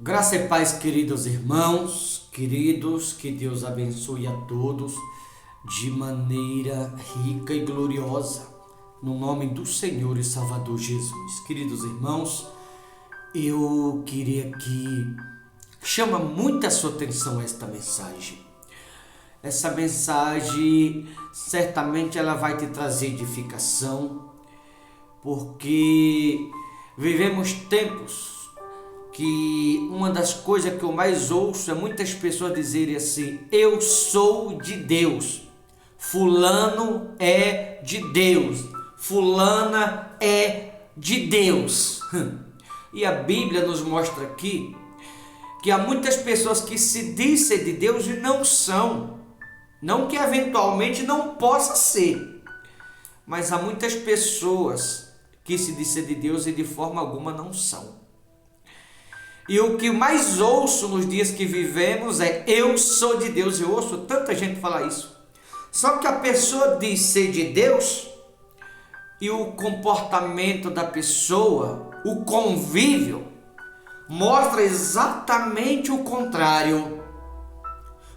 Graça e paz, queridos irmãos, queridos, que Deus abençoe a todos de maneira rica e gloriosa, no nome do Senhor e Salvador Jesus. Queridos irmãos, eu queria que chama muito a sua atenção esta mensagem. Essa mensagem certamente ela vai te trazer edificação, porque vivemos tempos que uma das coisas que eu mais ouço é muitas pessoas dizerem assim: eu sou de Deus, fulano é de Deus, fulana é de Deus. E a Bíblia nos mostra aqui que há muitas pessoas que se dizem de Deus e não são. Não que eventualmente não possa ser, mas há muitas pessoas que se dizem de Deus e de forma alguma não são. E o que mais ouço nos dias que vivemos é: eu sou de Deus. Eu ouço tanta gente falar isso. Só que a pessoa diz ser de Deus e o comportamento da pessoa, o convívio, mostra exatamente o contrário.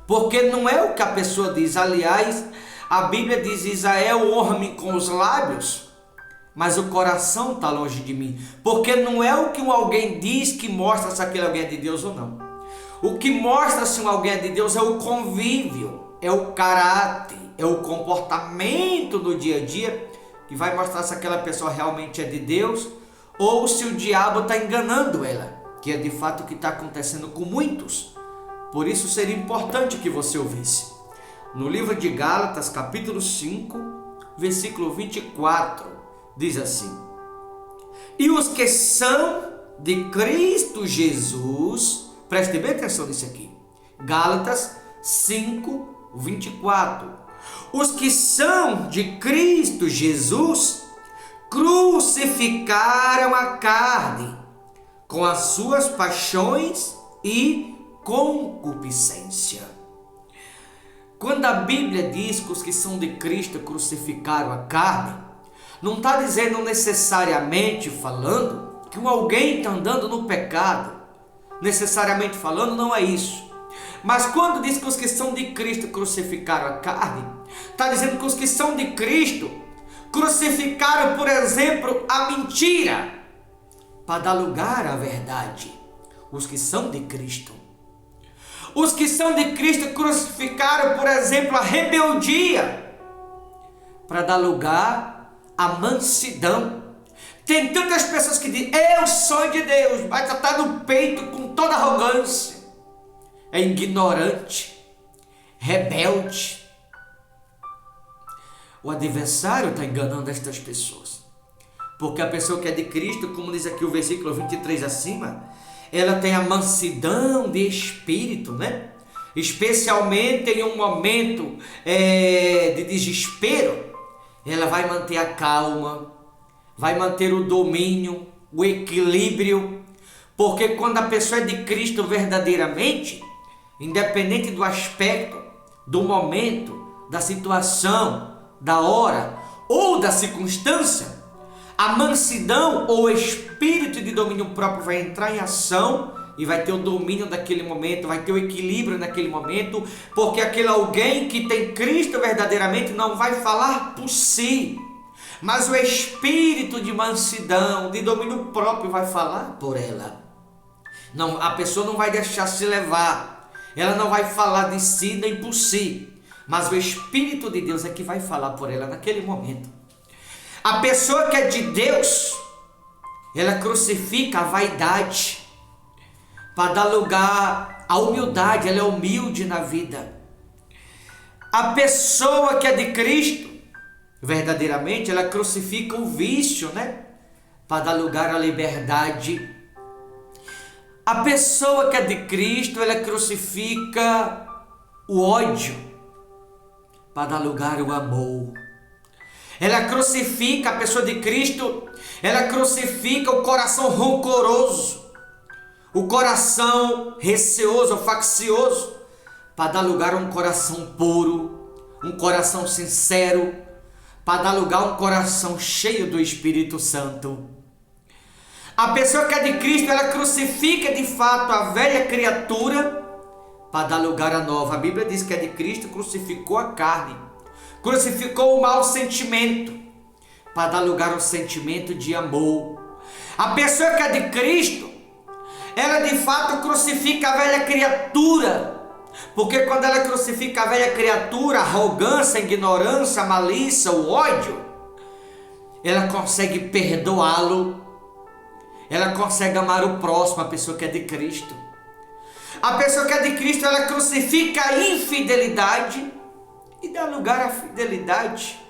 Porque não é o que a pessoa diz. Aliás, a Bíblia diz: Israel honra-me com os lábios, mas o coração está longe de mim. Porque não é o que alguém diz que mostra se aquele alguém é de Deus ou não. O que mostra se alguém é de Deus é o convívio, é o caráter, é o comportamento do dia a dia, que vai mostrar se aquela pessoa realmente é de Deus ou se o diabo está enganando ela, que é de fato o que está acontecendo com muitos. Por isso seria importante que você ouvisse. No livro de Gálatas, capítulo 5, versículo 24, diz assim: e os que são de Cristo Jesus, preste bem atenção nisso aqui, Gálatas 5, 24, os que são de Cristo Jesus crucificaram a carne com as suas paixões e concupiscência. Quando a Bíblia diz que os que são de Cristo crucificaram a carne, não está dizendo necessariamente falando que alguém está andando no pecado. Necessariamente falando, não é isso. Mas quando diz que os que são de Cristo crucificaram a carne, está dizendo que os que são de Cristo crucificaram, por exemplo, a mentira, para dar lugar à verdade. Os que são de Cristo. Os que são de Cristo crucificaram, por exemplo, a rebeldia, para dar lugar à mansidão. Tem tantas pessoas que dizem: eu sou de Deus, mas está no peito com toda arrogância. É ignorante, rebelde. O adversário está enganando estas pessoas. Porque a pessoa que é de Cristo, como diz aqui o versículo 23 acima, ela tem a mansidão de espírito, né? Especialmente em um momento de desespero, ela vai manter a calma, vai manter o domínio, o equilíbrio. Porque quando a pessoa é de Cristo verdadeiramente, independente do aspecto, do momento, da situação, da hora ou da circunstância, a mansidão ou o espírito de domínio próprio vai entrar em ação e vai ter o domínio daquele momento, vai ter o equilíbrio naquele momento, porque aquele alguém que tem Cristo verdadeiramente não vai falar por si, mas o espírito de mansidão, de domínio próprio vai falar por ela. Não, a pessoa não vai deixar se levar, ela não vai falar de si nem por si, mas o Espírito de Deus é que vai falar por ela naquele momento. A pessoa que é de Deus, ela crucifica a vaidade para dar lugar à humildade. Ela é humilde na vida. A pessoa que é de Cristo, verdadeiramente, ela crucifica o vício, né? Para dar lugar à liberdade. A pessoa que é de Cristo, ela crucifica o ódio para dar lugar ao amor. Ela crucifica, a pessoa de Cristo, ela crucifica o coração rancoroso, o coração receoso, faccioso, para dar lugar a um coração puro, um coração sincero, para dar lugar a um coração cheio do Espírito Santo. A pessoa que é de Cristo, ela crucifica de fato a velha criatura para dar lugar à nova. A Bíblia diz que é de Cristo, crucificou a carne, crucificou o mau sentimento para dar lugar ao sentimento de amor. A pessoa que é de Cristo, ela de fato crucifica a velha criatura, porque quando ela crucifica a velha criatura, a arrogância, a ignorância, a malícia, o ódio, ela consegue perdoá-lo, ela consegue amar o próximo, a pessoa que é de Cristo. A pessoa que é de Cristo, ela crucifica a infidelidade e dá lugar à fidelidade.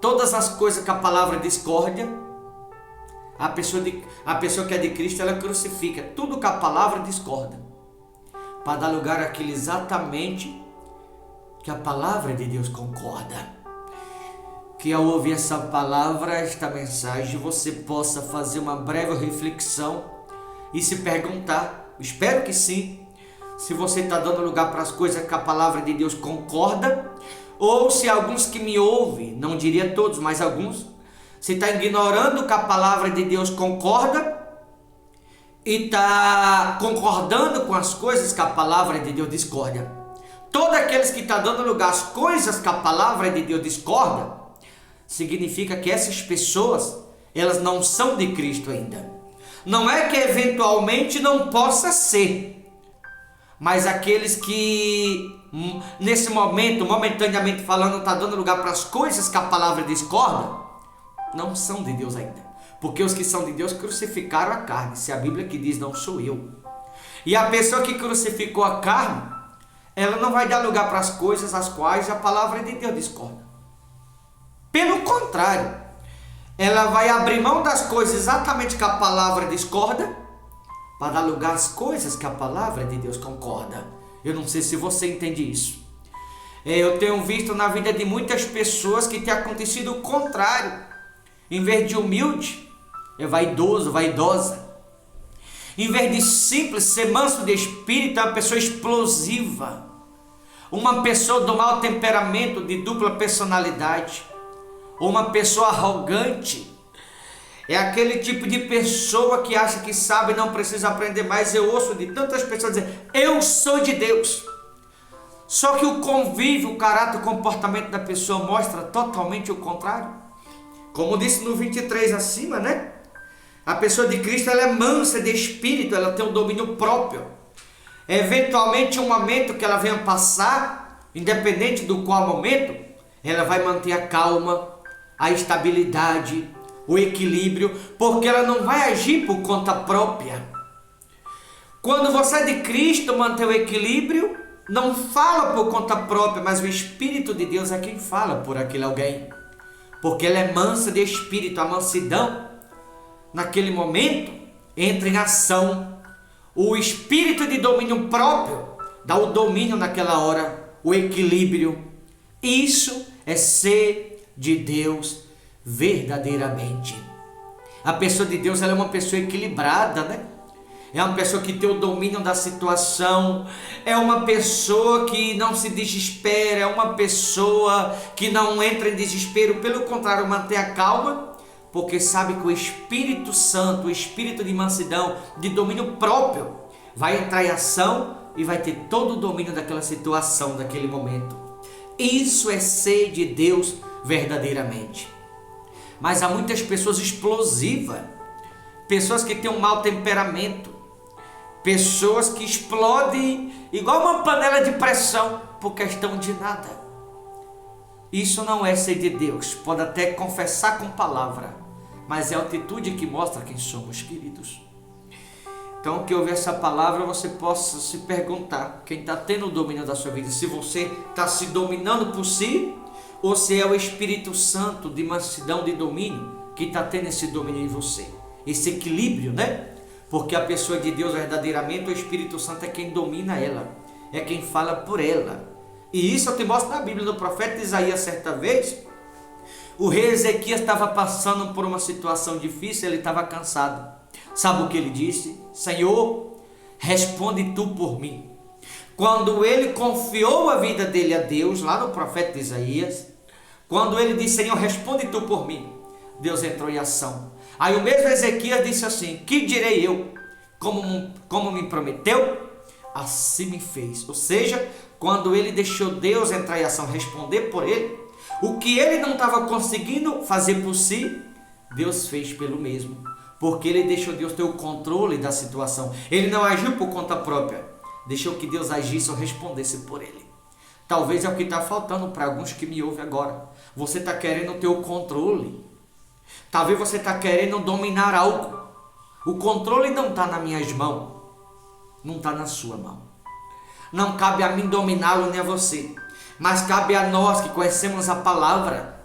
Todas as coisas que a palavra discórdia, a pessoa que é de Cristo, ela crucifica tudo que a palavra discorda, para dar lugar àquilo exatamente que a palavra de Deus concorda. Que ao ouvir essa palavra, esta mensagem, você possa fazer uma breve reflexão e se perguntar, espero que sim, se você está dando lugar para as coisas que a palavra de Deus concorda, ou se alguns que me ouvem, não diria todos, mas alguns, se está ignorando que a palavra de Deus concorda e está concordando com as coisas que a palavra de Deus discorda. Todos aqueles que estão dando lugar às coisas que a palavra de Deus discorda, significa que essas pessoas, elas não são de Cristo ainda. Não é que eventualmente não possa ser, mas aqueles que nesse momento, momentaneamente falando, está dando lugar para as coisas que a palavra discorda, não são de Deus ainda. Porque os que são de Deus crucificaram a carne, se a Bíblia que diz não sou eu. E a pessoa que crucificou a carne, ela não vai dar lugar para as coisas às quais a palavra de Deus discorda. Pelo contrário, ela vai abrir mão das coisas exatamente que a palavra discorda, para dar lugar às coisas que a palavra de Deus concorda. Eu não sei se você entende isso. Eu tenho visto na vida de muitas pessoas que tem acontecido o contrário. Em vez de humilde, é vaidoso, vaidosa. Em vez de simples, ser manso de espírito, é uma pessoa explosiva. Uma pessoa do mau temperamento, de dupla personalidade. Ou uma pessoa arrogante. É aquele tipo de pessoa que acha que sabe e não precisa aprender mais. Eu ouço de tantas pessoas dizer, eu sou de Deus. Só que o convívio, o caráter, o comportamento da pessoa mostra totalmente o contrário. Como disse no 23 acima, né? A pessoa de Cristo, ela é mansa de espírito, ela tem um domínio próprio. Eventualmente, um momento que ela venha passar, independente do qual momento, ela vai manter a calma, a estabilidade, o equilíbrio, porque ela não vai agir por conta própria. Quando você é de Cristo, mantém o equilíbrio, não fala por conta própria, mas o Espírito de Deus é quem fala por aquele alguém. Porque ela é mansa de espírito, a mansidão, naquele momento, entra em ação. O espírito de domínio próprio dá o domínio naquela hora, o equilíbrio. Isso é ser de Deus verdadeiramente. A pessoa de Deus, ela é uma pessoa equilibrada, né? É uma pessoa que tem o domínio da situação, é uma pessoa que não se desespera, é uma pessoa que não entra em desespero, pelo contrário, mantém a calma, porque sabe que o Espírito Santo, o Espírito de mansidão, de domínio próprio, vai entrar em ação e vai ter todo o domínio daquela situação, daquele momento. Isso é ser de Deus verdadeiramente. Mas há muitas pessoas explosivas, pessoas que têm um mau temperamento, pessoas que explodem igual uma panela de pressão por questão de nada. Isso não é ser de Deus. Pode até confessar com palavra, mas é a atitude que mostra quem somos, queridos. Então, que ouvir essa palavra, você possa se perguntar, quem está tendo o domínio da sua vida, se você está se dominando por si, ou se é o Espírito Santo de mansidão, de domínio, que está tendo esse domínio em você. Esse equilíbrio, né? Porque a pessoa de Deus verdadeiramente, o Espírito Santo é quem domina ela, é quem fala por ela. E isso eu te mostro na Bíblia, no profeta Isaías, certa vez, o rei Ezequias estava passando por uma situação difícil, ele estava cansado. Sabe o que ele disse? Senhor, responde tu por mim. Quando ele confiou a vida dele a Deus, lá no profeta Isaías, quando ele disse, Senhor, responde tu por mim, Deus entrou em ação. Aí o mesmo Ezequias disse assim: que direi eu? Como me prometeu, assim me fez. Ou seja, quando ele deixou Deus entrar em ação, responder por ele, o que ele não estava conseguindo fazer por si, Deus fez pelo mesmo. Porque ele deixou Deus ter o controle da situação. Ele não agiu por conta própria. Deixou que Deus agisse ou respondesse por ele. Talvez é o que está faltando para alguns que me ouvem agora. Você está querendo ter o controle. Talvez você está querendo dominar algo. O controle não está nas minhas mãos. Não está na sua mão. Não cabe a mim dominá-lo nem a você. Mas cabe a nós que conhecemos a palavra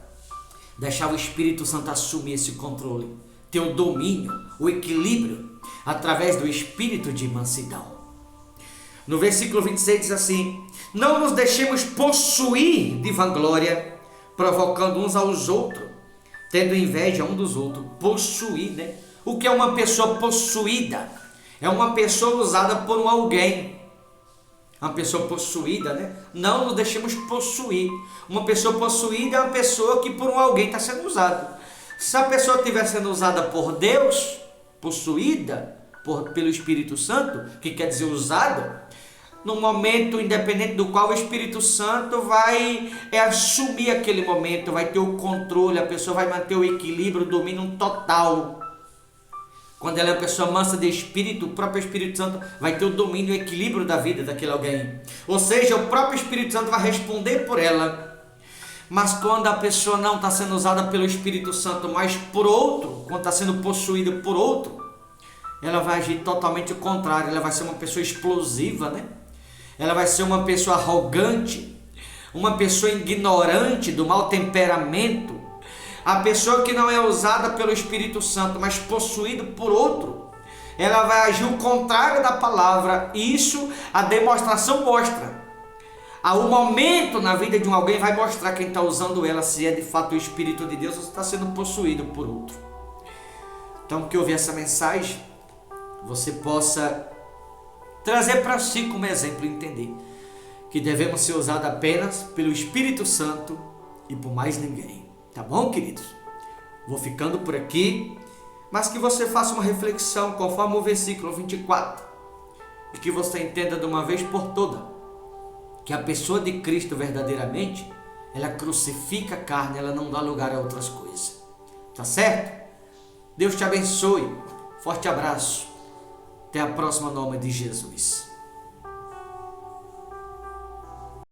deixar o Espírito Santo assumir esse controle. Ter o domínio, o equilíbrio, através do espírito de mansidão. No versículo 26 diz assim: não nos deixemos possuir de vanglória, provocando uns aos outros, tendo inveja um dos outros. Possuir, né? O que é uma pessoa possuída? É uma pessoa usada por um alguém. Uma pessoa possuída, né? Não nos deixemos possuir. Uma pessoa possuída é uma pessoa que por um alguém está sendo usada. Se a pessoa estiver sendo usada por Deus, possuída pelo Espírito Santo, que quer dizer usada, no momento independente do qual o Espírito Santo vai assumir aquele momento, vai ter o controle, a pessoa vai manter o equilíbrio, o domínio total. Quando ela é uma pessoa mansa de espírito, o próprio Espírito Santo vai ter o domínio e o equilíbrio da vida daquele alguém. Ou seja, o próprio Espírito Santo vai responder por ela. Mas quando a pessoa não está sendo usada pelo Espírito Santo, mas por outro, quando está sendo possuída por outro, ela vai agir totalmente o contrário. Ela vai ser uma pessoa explosiva, né? Ela vai ser uma pessoa arrogante, uma pessoa ignorante, do mau temperamento. A pessoa que não é usada pelo Espírito Santo, mas possuída por outro, ela vai agir o contrário da palavra. Isso a demonstração mostra. O momento na vida de um alguém vai mostrar quem está usando ela, se é de fato o Espírito de Deus ou se está sendo possuído por outro. Então, que ouvir essa mensagem, você possa trazer para si como exemplo e entender que devemos ser usados apenas pelo Espírito Santo e por mais ninguém. Tá bom, queridos? Vou ficando por aqui, mas que você faça uma reflexão conforme o versículo 24 e que você entenda de uma vez por toda que a pessoa de Cristo verdadeiramente, ela crucifica a carne, ela não dá lugar a outras coisas. Tá certo? Deus te abençoe. Forte abraço. Até a próxima, em nome de Jesus.